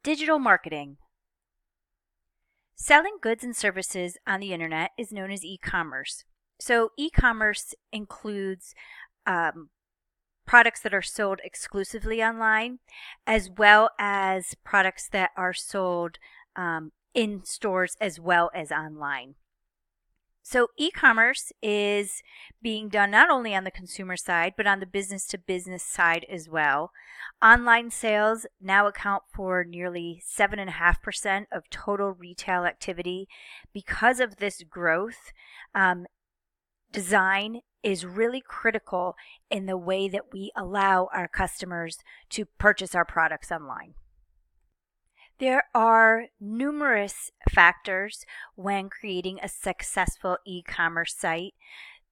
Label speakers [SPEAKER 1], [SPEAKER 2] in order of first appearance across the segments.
[SPEAKER 1] Digital marketing. Selling goods and services on the internet is known as e-commerce. So e-commerce includes products that are sold exclusively online, as well as products that are sold in stores as well as online. So e-commerce is being done not only on the consumer side, but on the business to business side as well. Online sales now account for nearly 7.5% of total retail activity. Because of this growth, design is really critical in the way that we allow our customers to purchase our products online. There are numerous factors when creating a successful e-commerce site.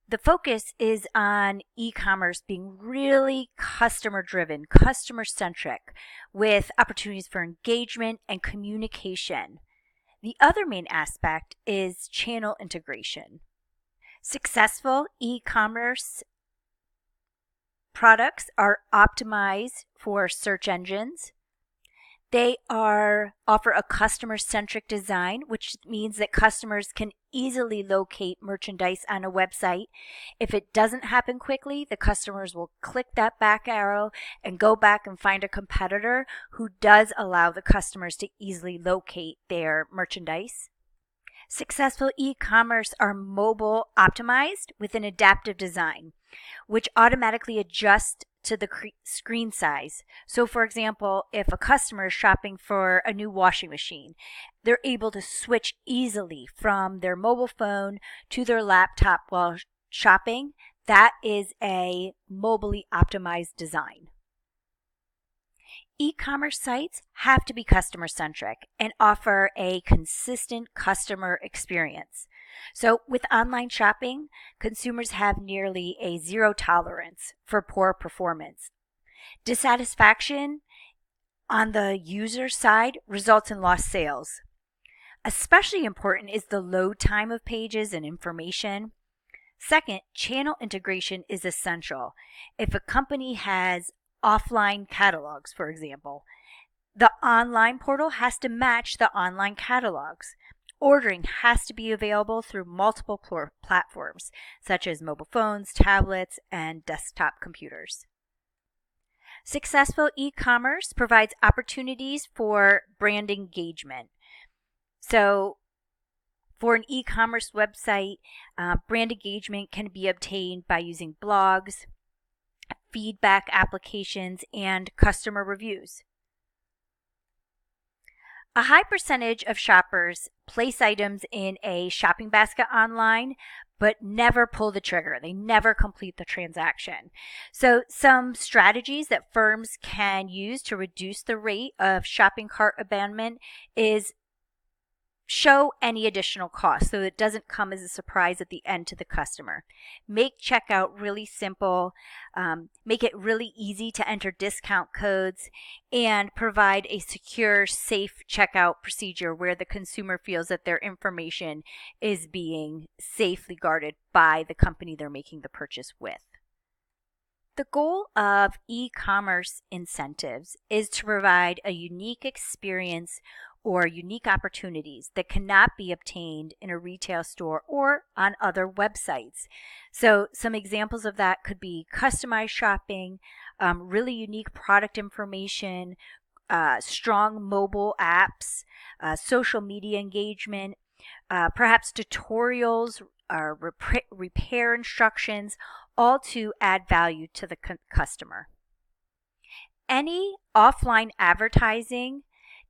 [SPEAKER 1] The focus is on e-commerce being really customer driven, customer centric, with opportunities for engagement and communication. The other main aspect is channel integration. Successful e-commerce products are optimized for search engines. They offer a customer-centric design, which means that customers can easily locate merchandise on a website. If it doesn't happen quickly, the customers will click that back arrow and go back and find a competitor who does allow the customers to easily locate their merchandise. Successful e-commerce are mobile optimized with an adaptive design, which automatically adjusts to the screen size. So for example, if a customer is shopping for a new washing machine, they're able to switch easily from their mobile phone to their laptop while shopping. That is a mobily optimized design. E-commerce sites have to be customer centric and offer a consistent customer experience. So with online shopping, consumers have nearly a zero tolerance for poor performance. Dissatisfaction on the user side results in lost sales. Especially important is the load time of pages and information. Second, channel integration is essential. If a company has offline catalogs, for example, the online portal has to match the online catalogs. Ordering has to be available through multiple platforms, such as mobile phones, tablets, and desktop computers. Successful e-commerce provides opportunities for brand engagement. So, for an e-commerce website, brand engagement can be obtained by using blogs, feedback applications, and customer reviews. A high percentage of shoppers place items in a shopping basket online, but never pull the trigger. They never complete the transaction. So some strategies that firms can use to reduce the rate of shopping cart abandonment is show any additional cost so it doesn't come as a surprise at the end to the customer. Make checkout really simple, make it really easy to enter discount codes, and provide a secure, safe checkout procedure where the consumer feels that their information is being safely guarded by the company they're making the purchase with. The goal of e-commerce incentives is to provide a unique experience or unique opportunities that cannot be obtained in a retail store or on other websites. So some examples of that could be customized shopping, really unique product information, strong mobile apps, social media engagement, perhaps tutorials, repair instructions, all to add value to the customer. Any offline advertising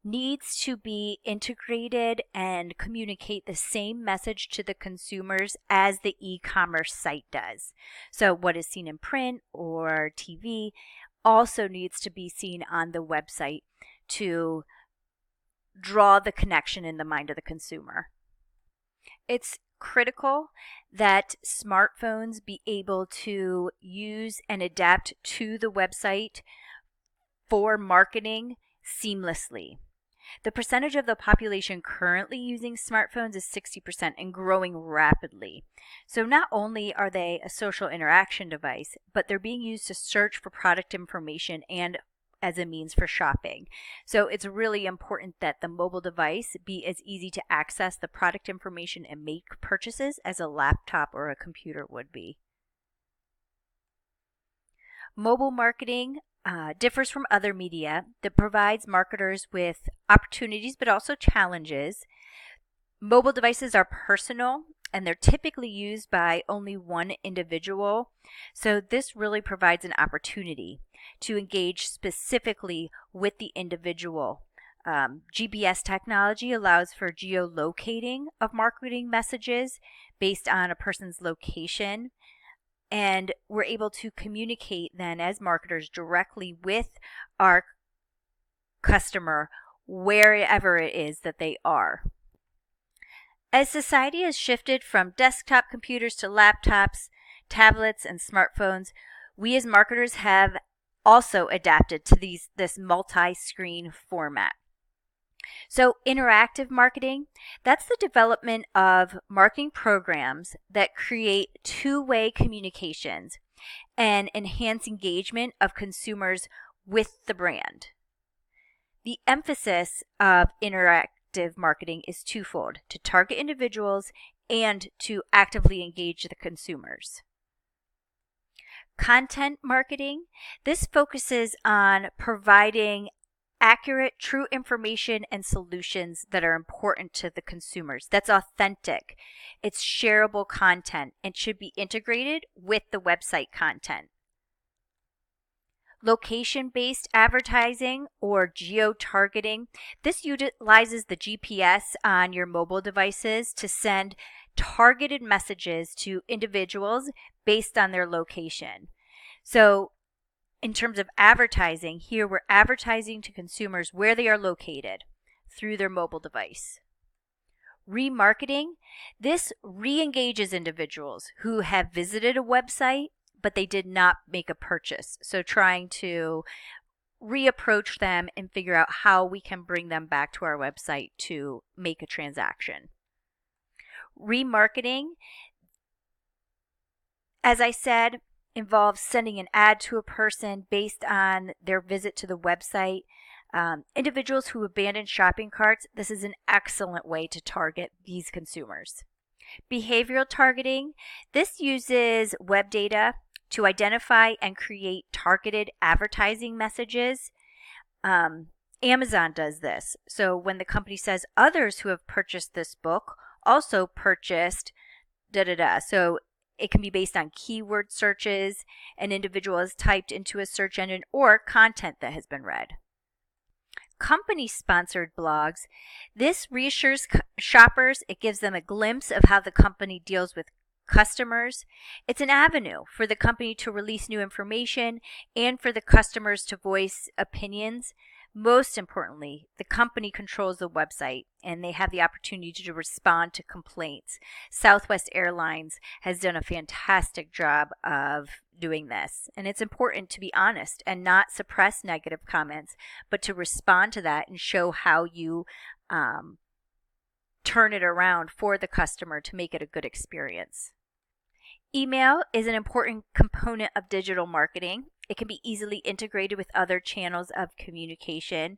[SPEAKER 1] needs to be integrated and communicate the same message to the consumers as the e-commerce site does. So what is seen in print or TV also needs to be seen on the website to draw the connection in the mind of the consumer. It's critical that smartphones be able to use and adapt to the website for marketing seamlessly. The percentage of the population currently using smartphones is 60% and growing rapidly. So not only are they a social interaction device, but they're being used to search for product information and as a means for shopping. So it's really important that the mobile device be as easy to access the product information and make purchases as a laptop or a computer would be. Mobile marketing differs from other media that provides marketers with opportunities but also challenges. Mobile devices are personal and they're typically used by only one individual. So this really provides an opportunity to engage specifically with the individual. GPS technology allows for geolocating of marketing messages based on a person's location. And we're able to communicate then as marketers directly with our customer wherever it is that they are. As society has shifted from desktop computers to laptops, tablets, and smartphones, we as marketers have also adapted to this multi-screen format. So interactive marketing, that's the development of marketing programs that create two-way communications and enhance engagement of consumers with the brand. The emphasis of interactive marketing is twofold: to target individuals and to actively engage the consumers. Content marketing, this focuses on providing accurate, true information and solutions that are important to the consumers. That's authentic. It's shareable content and should be integrated with the website content. Location-based advertising or geo-targeting, this utilizes the GPS on your mobile devices to send targeted messages to individuals based on their location. So in terms of advertising, here we're advertising to consumers where they are located through their mobile device. Remarketing, this re-engages individuals who have visited a website but they did not make a purchase. So trying to reapproach them and figure out how we can bring them back to our website to make a transaction. Remarketing, as I said, involves sending an ad to a person based on their visit to the website. Individuals who abandon shopping carts, this is an excellent way to target these consumers. Behavioral targeting, this uses web data to identify and create targeted advertising messages. Amazon does this. So when the company says others who have purchased this book also purchased So it can be based on keyword searches an individual has typed into a search engine or content that has been read. Company-sponsored blogs, this reassures shoppers. It gives them a glimpse of how the company deals with customers. It's an avenue for the company to release new information and for the customers to voice opinions. Most importantly, the company controls the website and they have the opportunity to respond to complaints. Southwest Airlines has done a fantastic job of doing this. And it's important to be honest and not suppress negative comments, but to respond to that and show how you turn it around for the customer to make it a good experience. Email is an important component of digital marketing. It can be easily integrated with other channels of communication.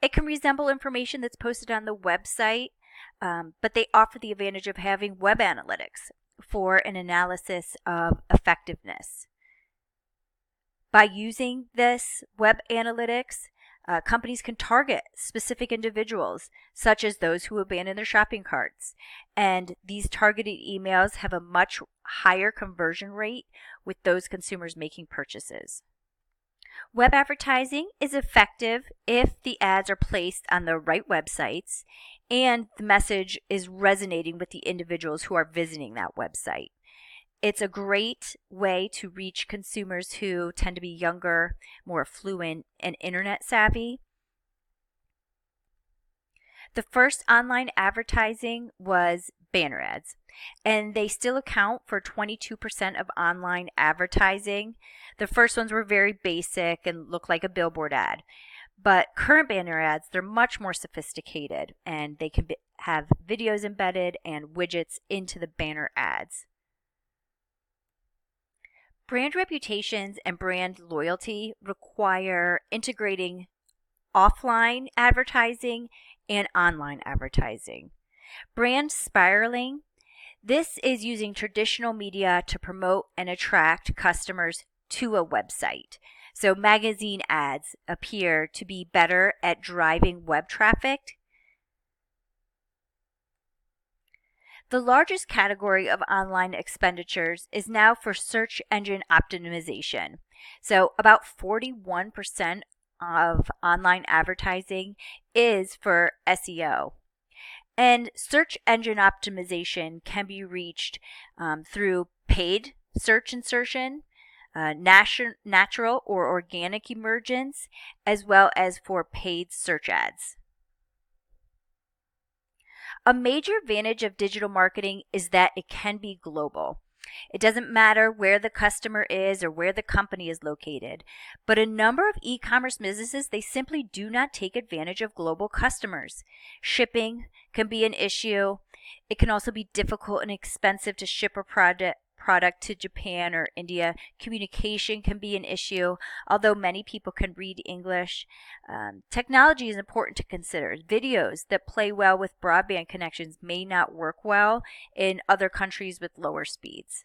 [SPEAKER 1] It can resemble information that's posted on the website, but they offer the advantage of having web analytics for an analysis of effectiveness. By using this web analytics, companies can target specific individuals, such as those who abandon their shopping carts. And these targeted emails have a much higher conversion rate with those consumers making purchases. Web advertising is effective if the ads are placed on the right websites and the message is resonating with the individuals who are visiting that website. It's a great way to reach consumers who tend to be younger, more affluent, and internet savvy. The first online advertising was banner ads, and they still account for 22% of online advertising. The first ones were very basic and look like a billboard ad. But current banner ads, they're much more sophisticated, and they can have videos embedded and widgets into the banner ads. Brand reputations and brand loyalty require integrating offline advertising and online advertising. Brand spiraling. This is using traditional media to promote and attract customers to a website. So magazine ads appear to be better at driving web traffic. The largest category of online expenditures is now for search engine optimization. So about 41% of online advertising is for SEO. And search engine optimization can be reached through paid search insertion, natural or organic emergence, as well as for paid search ads. A major advantage of digital marketing is that it can be global. It doesn't matter where the customer is or where the company is located, but a number of e-commerce businesses, they simply do not take advantage of global customers. Shipping can be an issue. It can also be difficult and expensive to ship a product to Japan or India. Communication can be an issue, although many people can read English. Technology is important to consider. Videos that play well with broadband connections may not work well in other countries with lower speeds.